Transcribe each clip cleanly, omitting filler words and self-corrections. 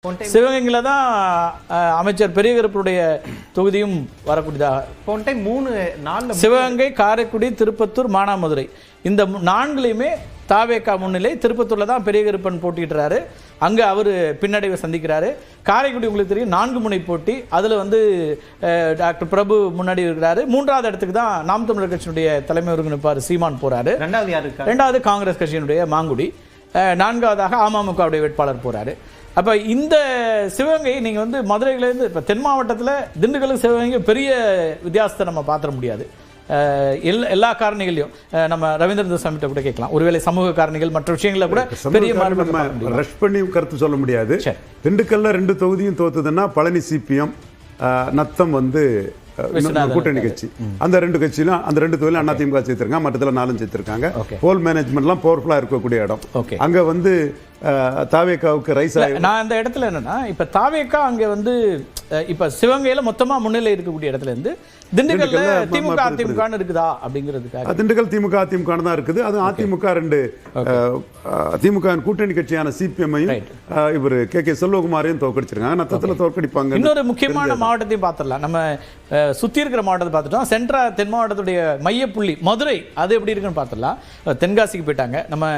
சிவகங்கையில் தான் அமைச்சர் பெரியகருப்புடைய தொகுதியும் வரக்கூடியதாக சிவகங்கை, காரைக்குடி, திருப்பத்தூர், மானாமதுரை இந்த நான்குலையுமே தாவேகா முன்னிலை. திருப்பத்தூரில் தான் பெரியகருப்பன் போட்டிடுறாரு, அங்கே அவர் பின்னடைவை சந்திக்கிறாரு. காரைக்குடி உங்களுக்கு தெரியும் 4 முனை போட்டி, அதில் டாக்டர் பிரபு முன்னாடி இருக்கிறாரு. 3வது இடத்துக்கு தான் நாம் தமிழர் கட்சியினுடைய தலைமை ஒருங்கிணைப்பாளர் சீமான் போறாரு. 2வது காங்கிரஸ் கட்சியினுடைய மாங்குடி, 4வதாக அமமுகவுடைய வேட்பாளர் போறாரு. அப்போ இந்த சிவகங்கை நீங்கள் மதுரையிலேருந்து இப்போ தென் மாவட்டத்தில் திண்டுக்கல் சிவகங்கை பெரிய வித்தியாசத்தை நம்ம பார்த்துட முடியாது. எல்லா காரணிகளையும் நம்ம ரவீந்திர சாமிகிட்ட கூட கேட்கலாம். ஒருவேளை சமூக காரணிகள் மற்ற விஷயங்கள கூட பெரிய ரஷ் பண்ணி கருத்து சொல்ல முடியாது. திண்டுக்கல்ல 2 தொகுதியும் தோத்துதுன்னா பழனி சிபிஎம், நத்தம் கூட்டணி கட்சி, அந்த 2 கட்சியிலும் அந்த 2 தொகுதியிலும் அதிமுக சேர்த்திருக்காங்க, மற்றத்தில் 4 சேர்த்திருக்காங்க. போல் மேனேஜ்மெண்ட்லாம் பவர்ஃபுல்லா இருக்கக்கூடிய இடம். அங்க தாவேகாவுக்கு ரைஸ் நான் அந்த இடத்துல என்னன்னா இப்ப தாவேகா அங்க இப்ப சிவகங்கையில மொத்தமா முன்னிலை இருக்கக்கூடிய இடத்துல இருந்து திண்டுக்கல்ல திமுக அதிமுக இருக்குதா அப்படிங்கிறதுக்காக திண்டுக்கல் திமுக அதிமுக தான் இருக்குது. அது அதிமுக 2 திமுக கூட்டணி கட்சியான சிபிஎம்ஐயும் இவர் கே செல்வகுமாரையும் தோற்கடிச்சிருக்காங்க. நத்தத்துல தோற்கடிப்பாங்க. இன்னொரு முக்கியமான மாவட்டத்தையும் பார்த்துடலாம். நம்ம சுத்தி இருக்கிற மாவட்டத்தை பார்த்துட்டோம். சென்ட்ரா தென் மாவட்டத்துடைய மையப்புள்ளி மதுரை, அது எப்படி இருக்குன்னு பார்த்துடலாம். தென்காசிக்கு போயிட்டாங்க. நம்ம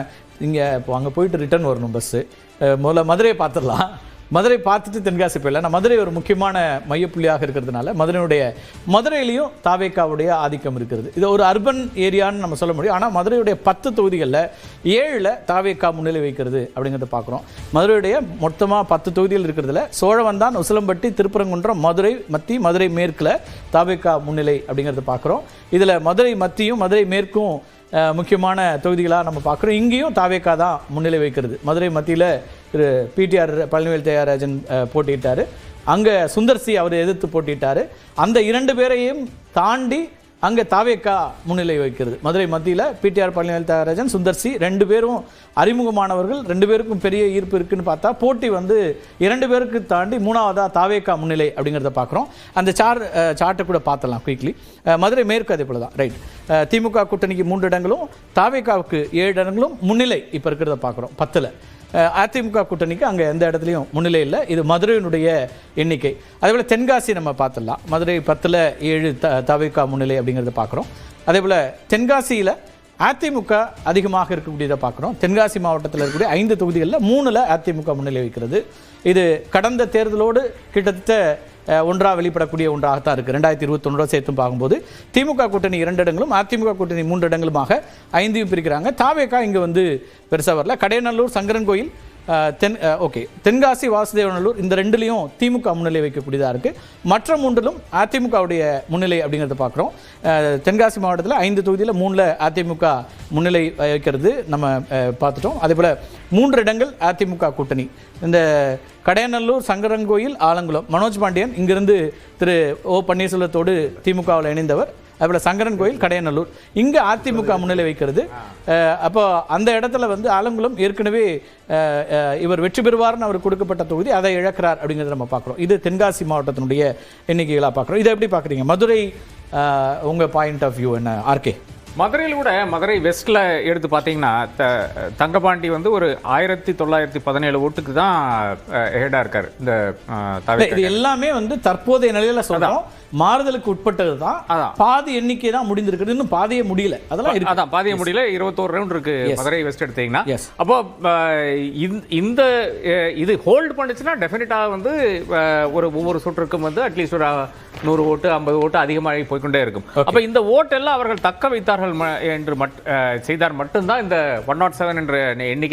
இங்கே இப்போ அங்கே போயிட்டு ரிட்டர்ன் வரணும் பஸ்ஸு. முதல்ல மதுரையை பார்த்துடலாம். மதுரை பார்த்துட்டு தென்காசி போயிடலாம். நான் மதுரை ஒரு முக்கியமான மையப்புள்ளியாக இருக்கிறதுனால மதுரையிலையும் தாவேகாவுடைய ஆதிக்கம் இருக்கிறது. இது ஒரு அர்பன் ஏரியான்னு நம்ம சொல்ல முடியும். ஆனால் மதுரையுடைய 10 தொகுதிகளில் 7 தாவேகா முன்னிலை வைக்கிறது அப்படிங்கிறத பார்க்குறோம். மதுரையுடைய மொத்தமாக 10 தொகுதிகள் இருக்கிறதுல சோழவந்தான், உசிலம்பட்டி, திருப்பரங்குன்றம், மதுரை மத்தி, மதுரை மேற்கில் தாவேகா முன்னிலை அப்படிங்கிறத பார்க்குறோம். இதில் மதுரை மத்தியும் மதுரை மேற்கும் முக்கியமான தொகுதிகளாக நம்ம பார்க்குறோம். இங்கேயும் தாவேகா தான் முன்னிலை வைக்கிறது. மதுரை மத்தியில் திரு பிடிஆர் பழனிவேல் தியாகராஜன் போட்டியிட்டார். அங்கே சுந்தர்சி அவர் எதிர்த்து போட்டியிட்டார். அந்த 2 பேரையும் தாண்டி அங்கே தாவேகா முன்னிலை வைக்கிறது. மதுரை மத்தியில் பிடிஆர் பழனிவேல் தியாகராஜன், சுந்தர்சி 2 பேரும் அறிமுகமானவர்கள். 2 பேருக்கும் பெரிய ஈர்ப்பு இருக்குன்னு பார்த்தா போட்டி 2 பேருக்கு தாண்டி 3வதா தாவேகா முன்னிலை அப்படிங்கிறத பார்க்குறோம். அந்த சார்ட்டை கூட பார்த்தலாம் குயிக்லி. மதுரை மேற்கு அதே போல தான். ரைட், திமுக கூட்டணிக்கு 3 இடங்களும் தாவேகாவுக்கு 7 இடங்களும் முன்னிலை இப்போ இருக்கிறத பார்க்குறோம் 10ல். அதிமுக கூட்டணிக்கு அங்கே எந்த இடத்துலையும் முன்னிலை இல்லை. இது மதுரையினுடைய எண்ணிக்கை. அதேபோல் தென்காசி நம்ம பார்த்துடலாம். மதுரை 10ல் 7 தாவேகா முன்னிலை அப்படிங்கிறத பார்க்குறோம். அதேபோல் தென்காசியில் அதிமுக அதிகமாக இருக்கக்கூடியதை பார்க்குறோம். தென்காசி மாவட்டத்தில் இருக்கக்கூடிய 5 தொகுதிகளில் 3ல் அதிமுக முன்னிலை வைக்கிறது. இது கடந்த தேர்தலோடு கிட்டத்தட்ட ஒன்றாக வெளிப்படக்கூடிய ஒன்றாகத்தான் இருக்குது. 2021 சேர்த்தும் பார்க்கும்போது திமுக கூட்டணி 2 இடங்களும் அதிமுக கூட்டணி 3 இடங்களுமாக 5 பிரிக்கிறாங்க. தாவேகா இங்கே பெருசாக வரல. கடையநல்லூர், சங்கரன் கோயில், தென்காசி, வாசுதேவநல்லூர் இந்த 2லையும் திமுக முன்னிலை வைக்கக்கூடியதாக இருக்குது. மற்ற 3லும் அதிமுகவுடைய முன்னிலை அப்படிங்கிறத பார்க்குறோம். தென்காசி மாவட்டத்தில் 5 தொகுதியில் 3ல் அதிமுக முன்னிலை வைக்கிறது நம்ம பார்த்துட்டோம். அதே போல் 3 இடங்கள் அதிமுக கூட்டணி. இந்த கடையநல்லூர், சங்கரன்கோயில், ஆலங்குளம், மனோஜ் பாண்டியன் இங்கிருந்து திரு ஓ பன்னீர்செல்வத்தோடு திமுகவில் இணைந்தவர். அதுபோல் சங்கரன் கோயில், கடையநல்லூர் இங்கே அதிமுக முன்னிலை வைக்கிறது. அப்போ அந்த இடத்துல ஆலங்குளம் ஏற்கனவே இவர் வெற்றி பெறுவார்னு அவர் கொடுக்கப்பட்ட தொகுதி, அதை இழக்கிறார் அப்படிங்கிறத நம்ம பார்க்குறோம். இது தென்காசி மாவட்டத்தினுடைய எண்ணிக்கைகளாக பார்க்குறோம். இதை எப்படி பார்க்குறீங்க? மதுரை உங்கள் பாயிண்ட் ஆஃப் வியூ என்ன ஆர்கே? மதுரையில் கூட மதுரை வெஸ்ட்டில் எடுத்து பார்த்தீங்கன்னா தங்கபாண்டி ஒரு 1917 ஓட்டுக்கு தான் ஹெடாக இருக்கார். இந்த இது எல்லாமே தற்போதைய நிலையில் சொல்கிறோம், மாறுதலுக்கு உட்பட்டது தான். பாதி எண்ணிக்கை தான் முடிந்திருக்கிறது, இன்னும் பாதியே முடியல. அதெல்லாம் அதான் பாதியே முடியல. 21 ரவுண்ட் இருக்கு மதுரை வெஸ்ட் எடுத்தீங்கன்னா. அப்போ இந்த இது ஹோல்டு பண்ணுச்சுன்னா டெஃபினட்டாக ஒவ்வொரு சுற்றுக்கும் அட்லீஸ்ட் ஒரு 100 ஓட்டு 50 ஓட்டு அதிகமாக போய்கொண்டே இருக்கும். அப்போ இந்த ஓட்டெல்லாம் அவர்கள் தக்க வைத்தார்கள் என்று செய்தார் மட்டும்தான் இந்த 107 என்ற எண்ணிக்கை